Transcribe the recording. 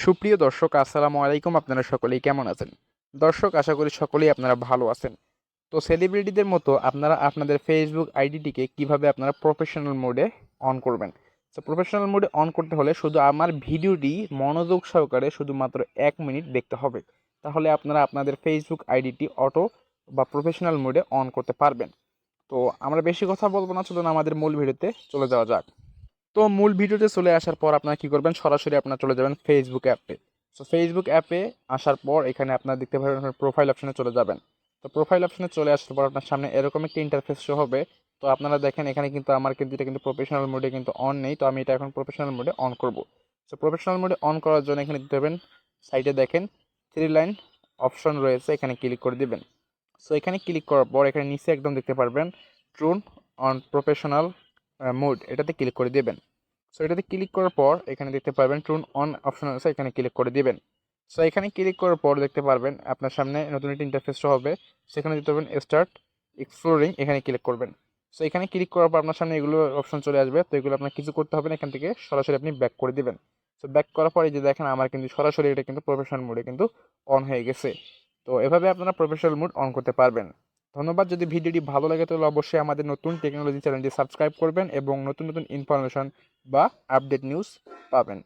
সুপ্রিয় দর্শক, আসসালামু আলাইকুম। আপনারা সকলেই কেমন আছেন? দর্শক, আশা করি সকলেই আপনারা ভালো আছেন। তো সেলিব্রিটিদের মতো আপনারা আপনাদের ফেসবুক আইডিটিকে কিভাবে আপনারা প্রফেশনাল মোডে অন করবেন? তো প্রফেশনাল মোডে অন করতে হলে শুধু আমার ভিডিওটি মনোযোগ সহকারে শুধুমাত্র 1 মিনিট দেখতে হবে। তাহলে আপনারা আপনাদের ফেসবুক আইডিটি অটো বা প্রফেশনাল মোডে অন করতে পারবেন। তো আমরা বেশি কথা বলবো না, চলুন আমাদের মূল ভিডিওতে চলে যাওয়া যাক। তো মূল ভিডিওতে চলে আসার পর আপনারা কি করবেন, সরাসরি আপনারা চলে যাবেন ফেসবুক অ্যাপে। সো ফেসবুক অ্যাপে আসার পর এখানে আপনারা দেখতে পাবেন আপনার প্রোফাইল অপশনে চলে যাবেন। তো প্রোফাইল অপশনে চলে আসার পর আপনার সামনে এরকম একটা ইন্টারফেস শো হবে। তো আপনারা দেখেন এখানে কিন্তু আমার কিন্তু এটা কিন্তু প্রফেশনাল মোডে কিন্তু অন নেই। তো আমি এটা এখন প্রফেশনাল মোডে অন করব। সো প্রফেশনাল মোডে অন করার জন্য এখানে দিতে হবে, সাইডে দেখেন 3 লাইন অপশন রয়েছে, এখানে ক্লিক করে দিবেন। সো এখানে ক্লিক করার পর এখানে নিচে একদম দেখতে পারবেন ট্রুন অন প্রফেশনাল মোড, এটাতে ক্লিক করে দিবেন। সো এটাতে ক্লিক করার পর এখানে দেখতে পারবেন ট্রুন অন অপশন আছে, এখানে ক্লিক করে দিবেন। সো এখানে ক্লিক করার পর দেখতে পারবেন আপনার সামনে নতুন একটি ইন্টারফেস শো হবে। সেখানে দিতে পারবেন স্টার্ট এক্সপ্লোরিং, এখানে ক্লিক করবেন। সো এখানে ক্লিক করার পর আপনার সামনে এগুলো অপশন চলে আসবে। তো এগুলো আপনার কিছু করতে হবে না, এখান থেকে সরাসরি আপনি ব্যাক করে দিবেন। সো ব্যাক করার পর এই যে দেখেন আমার কিন্তু সরাসরি এটা কিন্তু প্রফেশনাল মোডে কিন্তু অন হয়ে গেছে। তো এভাবে আপনারা প্রফেশনাল মোড অন করতে পারবেন। ধন্যবাদ। যদি ভিডিওটি ভালো লাগে তাহলে অবশ্যই আমাদের নতুন টেকনোলজি চ্যানেলটি সাবস্ক্রাইব করবেন এবং নতুন নতুন ইনফরমেশন বা আপডেট নিউজ পাবেন।